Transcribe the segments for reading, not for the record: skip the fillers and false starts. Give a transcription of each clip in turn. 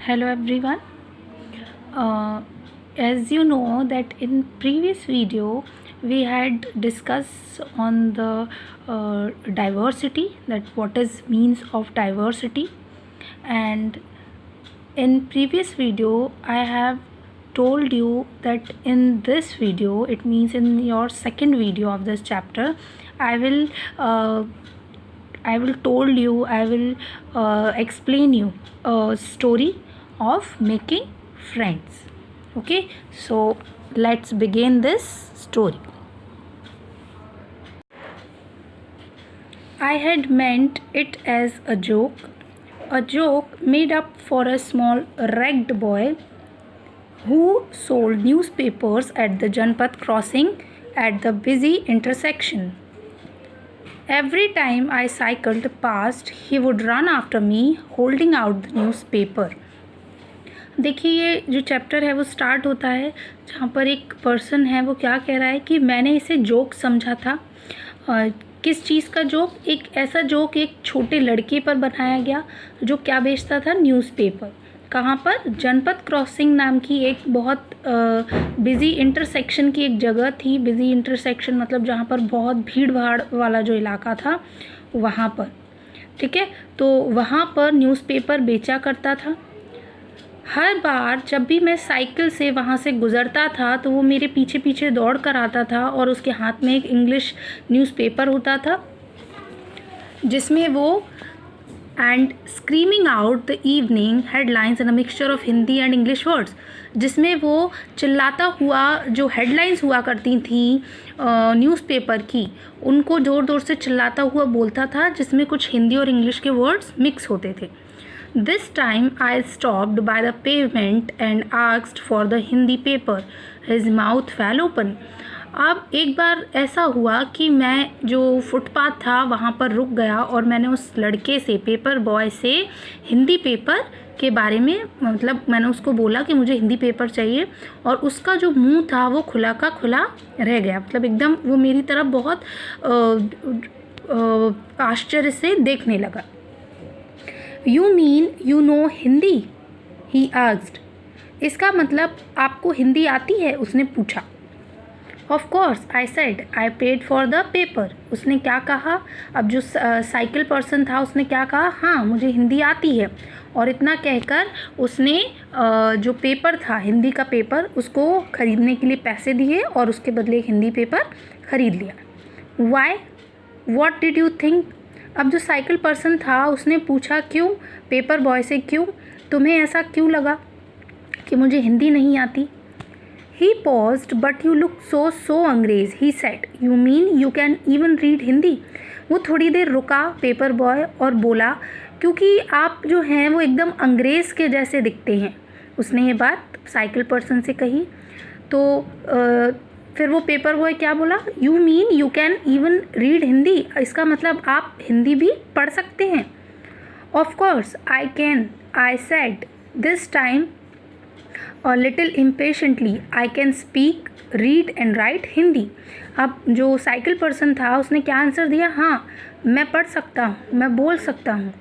Hello everyone. As you know that in previous video we had discussed on the diversity, that what is means of diversity, and in previous video I have told you that in this video, it means in your second video of this chapter, I will explain you a story of making friends. Okay, so let's begin this story. I had meant it as a joke made up for a small ragged boy who sold newspapers at the Janpat crossing at the busy intersection. Every time I cycled past, he would run after me, holding out the newspaper. देखिए, ये जो chapter है वो start होता है जहाँ पर एक पर्सन है वो क्या कह रहा है कि मैंने इसे जोक समझा था। किस चीज़ का जोक? एक ऐसा जोक एक छोटे लड़के पर बनाया गया जो क्या बेचता था? न्यूज़पेपर। कहाँ पर? जनपद क्रॉसिंग नाम की एक बहुत बिज़ी इंटरसेक्शन की एक जगह थी। बिज़ी इंटरसेक्शन मतलब जहाँ पर बहुत भीड़ भाड़ वाला जो इलाका था वहाँ पर, ठीक है। तो वहाँ पर न्यूज़पेपर बेचा करता था। हर बार जब भी मैं साइकिल से वहाँ से गुज़रता था तो वो मेरे पीछे पीछे दौड़ कर आता था और उसके हाथ में एक इंग्लिश न्यूज़पेपर होता था जिसमें वो and screaming out the evening headlines in a mixture of Hindi and English words, जिसमें वो चिल्लाता हुआ जो हेडलाइंस हुआ करती थी न्यूज़पेपर की, उनको ज़ोर ज़ोर से चिल्लाता हुआ बोलता था जिसमें कुछ हिंदी और इंग्लिश के वर्ड्स मिक्स होते थे। This time I stopped by the pavement and asked for the Hindi paper. His mouth fell open. अब एक बार ऐसा हुआ कि मैं जो फुटपाथ था वहाँ पर रुक गया और मैंने उस लड़के से, पेपर बॉय से, हिंदी पेपर के बारे में मतलब मैंने उसको बोला कि मुझे हिंदी पेपर चाहिए और उसका जो मुंह था वो खुला का खुला रह गया। मतलब एकदम वो मेरी तरफ बहुत आश्चर्य से देखने लगा। You mean you know Hindi? He asked. इसका मतलब आपको हिंदी आती है? उसने पूछा। Of course, I said. I paid for the paper. उसने क्या कहा? अब जो साइकिल पर्सन था उसने क्या कहा? हाँ, मुझे हिंदी आती है। और इतना कहकर उसने जो पेपर था, हिंदी का पेपर, उसको ख़रीदने के लिए पैसे दिए और उसके बदले हिंदी पेपर ख़रीद लिया। Why? What did you think? अब जो साइकिल पर्सन था उसने पूछा क्यों? पेपर बॉय से क्यों? तुम्हें ऐसा क्यों लगा कि मुझे हिंदी नहीं आती? He paused, but you look so अंग्रेज, he said. You mean you can even read Hindi? वो थोड़ी देर रुका पेपर बॉय और बोला क्योंकि आप जो हैं वो एकदम अंग्रेज़ के जैसे दिखते हैं। उसने ये बात साइकिल पर्सन से कही। तो फिर वो पेपर बॉय क्या बोला? You mean you can even read Hindi? इसका मतलब आप हिंदी भी पढ़ सकते हैं। Of course I can, I said this time a little impatiently, I can speak, read and right Hindi. अब जो साइकिल पर्सन था उसने क्या आंसर दिया? हाँ, मैं पढ़ सकता हूँ, मैं बोल सकता हूँ।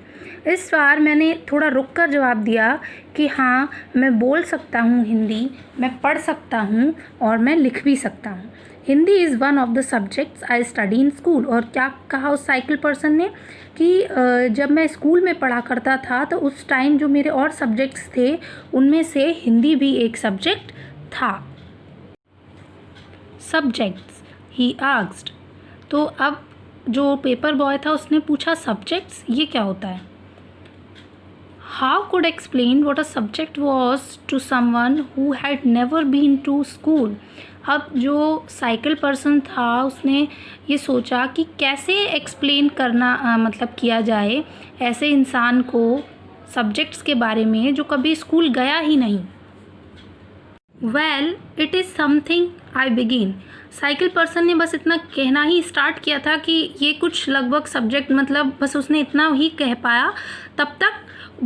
इस बार मैंने थोड़ा रुक कर जवाब दिया कि हाँ, मैं बोल सकता हूँ हिंदी, मैं पढ़ सकता हूँ और मैं लिख भी सकता हूँ। Hindi is one of the subjects I study in school. और क्या कहा उस साइकिल पर्सन ने कि जब मैं स्कूल में पढ़ा करता था तो उस टाइम जो मेरे और सब्जेक्ट्स थे उनमें से हिंदी भी एक सब्जेक्ट था। Subjects, he asked. तो अब जो पेपर बॉय था उसने पूछा सब्जेक्ट्स, ये क्या होता है? How could explain what a subject was to someone who had never been to school? अब जो साइकिल पर्सन था उसने ये सोचा कि कैसे एक्सप्लेन करना मतलब किया जाए ऐसे इंसान को सब्जेक्ट्स के बारे में जो कभी स्कूल गया ही नहीं। Well it is something I begin. Cycle person ने बस इतना कहना ही स्टार्ट किया था कि ये कुछ लगभग सब्जेक्ट, मतलब बस उसने इतना ही कह पाया तब तक।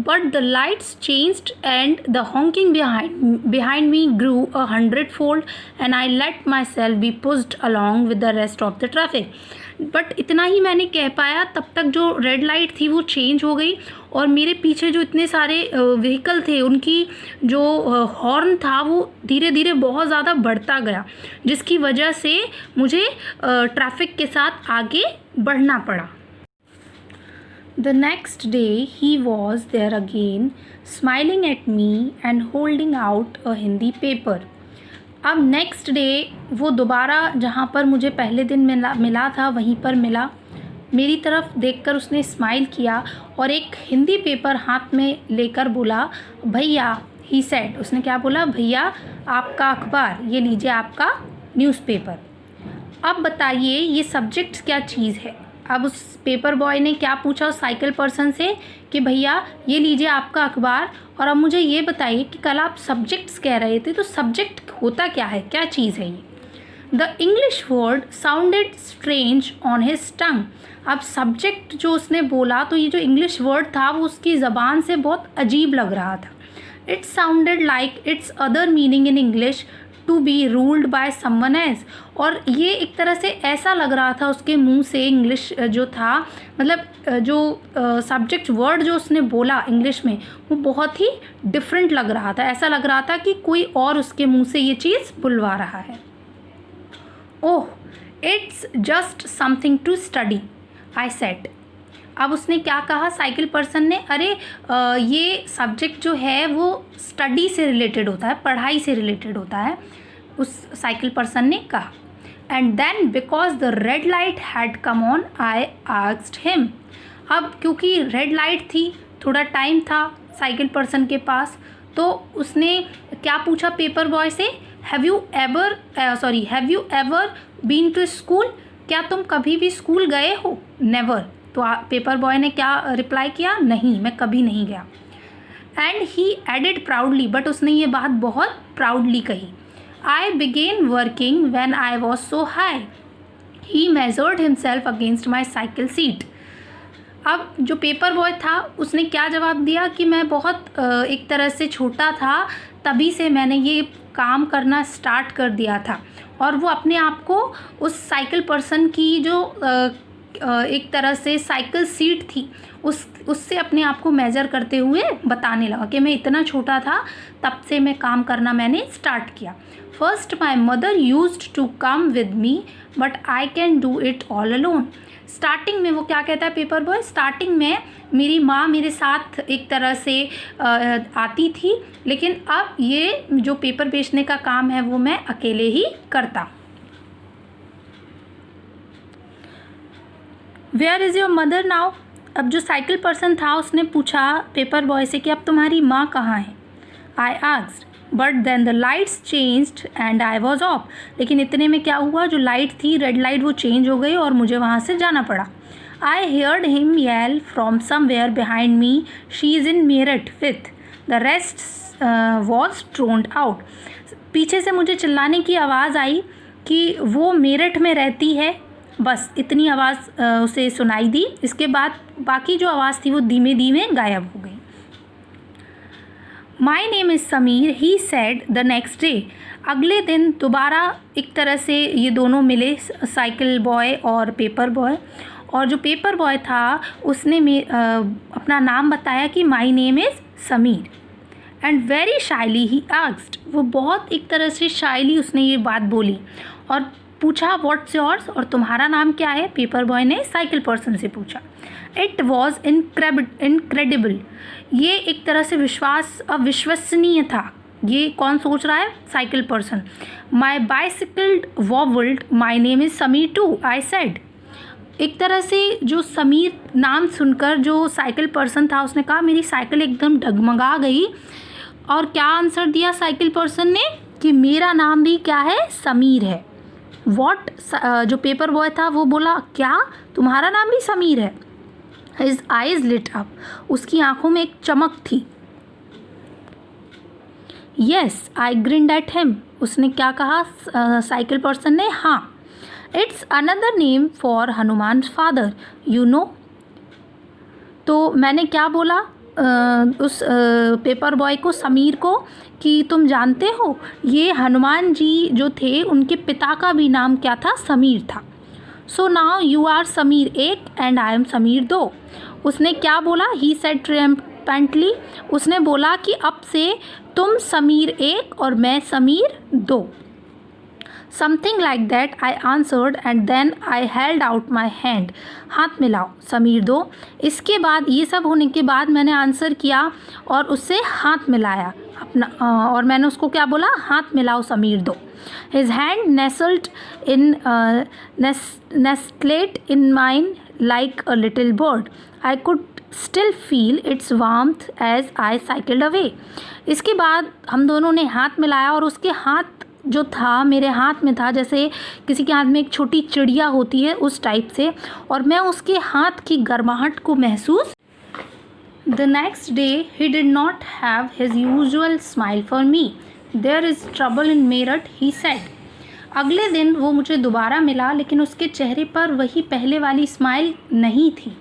But the lights changed and the honking behind me grew 100-fold and I let myself be pushed along with the rest of the traffic. But इतना ही मैंने कह पाया, तब तक जो रेड लाइट थी वो चेंज हो गई और मेरे पीछे जो इतने सारे व्हीकल थे उनकी जो हॉर्न था वो धीरे धीरे बहुत ज़्यादा बढ़ता गया, जिसकी वजह से मुझे ट्रैफिक के साथ आगे बढ़ना पड़ा। The next day he was there again, smiling at me and holding out a Hindi paper. अब नेक्स्ट डे वो दोबारा जहाँ पर मुझे पहले दिन मिला था वहीं पर मिला। मेरी तरफ देखकर उसने स्माइल किया और एक हिंदी पेपर हाथ में लेकर बोला, भैया, ही सेड, उसने क्या बोला, भैया आपका अखबार, ये लीजिए आपका न्यूज़पेपर। अब बताइए ये सब्जेक्ट क्या चीज़ है। अब उस पेपर बॉय ने क्या पूछा उस साइकिल पर्सन से कि भैया ये लीजिए आपका अखबार, और अब मुझे ये बताइए कि कल आप सब्जेक्ट्स कह रहे थे, तो सब्जेक्ट होता क्या है, क्या चीज़ है ये। The English word sounded strange on his टंग। अब सब्जेक्ट जो उसने बोला तो ये जो इंग्लिश वर्ड था वो उसकी ज़बान से बहुत अजीब लग रहा था। It sounded like it's other meaning in English, to be ruled by someone else. और ये एक तरह से ऐसा लग रहा था उसके मुंह से, इंग्लिश जो था, मतलब जो सब्जेक्ट वर्ड जो उसने बोला इंग्लिश में वो बहुत ही डिफरेंट लग रहा था। ऐसा लग रहा था कि कोई और उसके मुंह से ये चीज़ बुलवा रहा है। Oh, it's just something to study, I said. अब उसने क्या कहा साइकिल पर्सन ने, अरे ये सब्जेक्ट जो है वो स्टडी से रिलेटेड होता है, पढ़ाई से रिलेटेड होता है, उस साइकिल पर्सन ने कहा। And then because the red light had come on I asked him. अब क्योंकि रेड लाइट थी, थोड़ा टाइम था साइकिल पर्सन के पास, तो उसने क्या पूछा पेपर बॉय से, have you ever been to school, क्या तुम कभी भी स्कूल गए हो। नेवर। तो पेपर बॉय ने क्या रिप्लाई किया, नहीं, मैं कभी नहीं गया। And he added proudly, but उसने ये बात बहुत प्राउडली कही, I began working when I was so high, he measured himself against my cycle seat. अब जो पेपर बॉय था उसने क्या जवाब दिया कि मैं बहुत एक तरह से छोटा था, तभी से मैंने ये काम करना स्टार्ट कर दिया था। और वो अपने आप को उस साइकिल पर्सन की जो एक तरह से साइकिल सीट थी उससे अपने आप को मेज़र करते हुए बताने लगा कि मैं इतना छोटा था तब से मैं काम करना मैंने स्टार्ट किया। First my mother used to come with me but I can do it all alone. Starting में वो क्या कहता है पेपर बॉय, स्टार्टिंग में मेरी माँ मेरे साथ एक तरह से आती थी, लेकिन अब ये जो पेपर बेचने का काम है वो मैं अकेले ही करता। Where is your mother now. अब जो साइकिल पर्सन था उसने पूछा पेपर बॉय से कि अब तुम्हारी माँ कहाँ है। I asked, but then the lights changed and I was off. लेकिन इतने में क्या हुआ, जो लाइट थी, रेड लाइट, वो चेंज हो गई और मुझे वहाँ से जाना पड़ा। I heard him yell from somewhere behind me, she is in Meerut with the rest was thrown out. पीछे से मुझे चिल्लाने की आवाज़ आई कि वो मेरठ में रहती है, बस इतनी आवाज़ उसे सुनाई दी। इसके बाद बाकी जो आवाज़ थी वो धीमे धीमे गायब हो गई। माई name is Sameer, he said the next day. अगले दिन दोबारा एक तरह से ये दोनों मिले, साइकिल बॉय और पेपर बॉय। और जो पेपर बॉय था उसने अपना नाम बताया कि my name is Sameer. And very shyly he asked, वो बहुत एक तरह से शाइली उसने ये बात बोली और पूछा व्हाट्स योर्स, और तुम्हारा नाम क्या है, पेपर बॉय ने साइकिल पर्सन से पूछा। इट वॉज इनक्रेडिबल, ये एक तरह से अविश्वसनीय था। ये कौन सोच रहा है, cycle person. My bicycle wobbled, my name is Sameer too, I said. एक तरह से जो समीर नाम सुनकर जो साइकिल पर्सन था उसने कहा मेरी साइकिल एकदम डगमगा गई। और क्या आंसर दिया साइकिल पर्सन ने कि मेरा नाम भी क्या है, समीर है। वॉट, जो पेपर बॉय था वो बोला क्या तुम्हारा नाम भी समीर है। हिज आइज लिट अप, उसकी आंखों में एक चमक थी। Yes, I grind at him, उसने क्या कहा साइकिल पर्सन ने, हाँ। It's another name for Hanuman father, you know. तो मैंने क्या बोला उस पेपर बॉय को, समीर को, कि तुम जानते हो ये हनुमान जी जो थे उनके पिता का भी नाम क्या था, समीर था। So now you are Sameer 1 and I am Sameer 2। उसने क्या बोला? ही सेड ट्रियम्फेंटली, उसने बोला कि अब से तुम समीर 1 और मैं Sameer 2। Something like that I answered and then I held out my hand, हाथ मिलाओ समीर 2। इसके बाद ये सब होने के बाद मैंने आंसर किया और उससे हाथ मिलाया अपना, और मैंने उसको क्या बोला? हाथ मिलाओ Sameer 2। His hand nestled in mine like a little bird. I could still feel its warmth as I cycled away. इसके बाद हम दोनों ने हाथ मिलाया और उसके हाथ जो था मेरे हाथ में था, जैसे किसी के हाथ में एक छोटी चिड़िया होती है उस टाइप से, और मैं उसके हाथ की गर्माहट को महसूस। The next day he did not have his usual smile for me. There is trouble in Meerut, he said. अगले दिन वो मुझे दोबारा मिला, लेकिन उसके चेहरे पर वही पहले वाली स्माइल नहीं थी।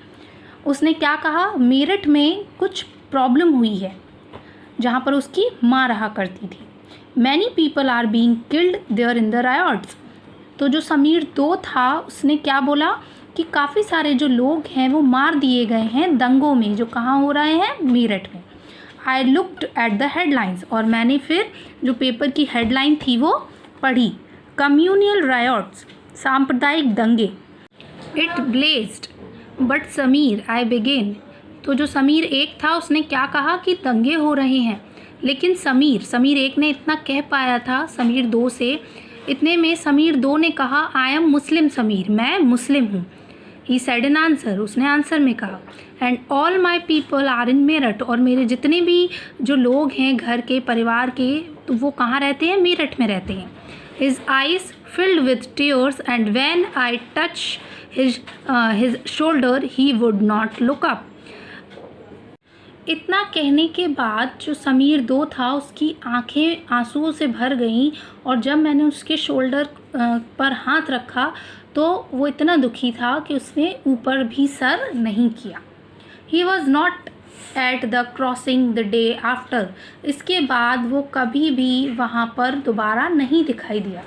उसने क्या कहा? मेरठ में कुछ प्रॉब्लम हुई है, जहाँ पर उसकी माँ रहा करती थी। Many people are being killed there in the riots. तो जो समीर 2 था उसने क्या बोला कि काफ़ी सारे जो लोग हैं वो मार दिए गए हैं दंगों में, जो कहाँ हो रहे हैं? मेरठ में। I looked at the headlines, और मैंने फिर जो पेपर की हेडलाइन थी वो पढ़ी। कम्युनल रायट्स, सांप्रदायिक दंगे। It blazed but Sameer, I began. तो जो समीर 1 था उसने क्या कहा कि दंगे हो रहे हैं, लेकिन समीर 1 ने इतना कह पाया था समीर 2 से। इतने में समीर 2 ने कहा, आई एम मुस्लिम समीर, मैं मुस्लिम हूँ। ही सेड एन आंसर, उसने आंसर में कहा। And all my people are in Meerut, और मेरे जितने भी जो लोग हैं घर के, परिवार के, तो वो कहाँ रहते हैं? मेरठ में रहते हैं। His eyes filled with tears and when I touch his shoulder he would not look up. इतना कहने के बाद जो समीर 2 था उसकी आंखें आंसुओं से भर गईं, और जब मैंने उसके शोल्डर पर हाथ रखा तो वो इतना दुखी था कि उसने ऊपर भी सर नहीं किया। He was not at the crossing the day after, इसके बाद वो कभी भी वहाँ पर दोबारा नहीं दिखाई दिया।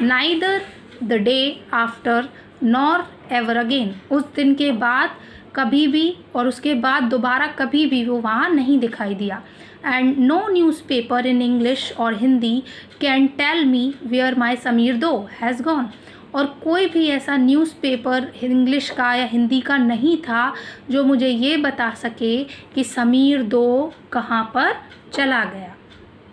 Neither the day after nor ever again, उस दिन के बाद कभी भी और उसके बाद दोबारा कभी भी वो वहाँ नहीं दिखाई दिया। And no newspaper in English और Hindi can tell me where my Sameer 2 has gone, और कोई भी ऐसा न्यूज़पेपर इंग्लिश का या हिंदी का नहीं था जो मुझे ये बता सके कि समीर 2 कहाँ पर चला गया।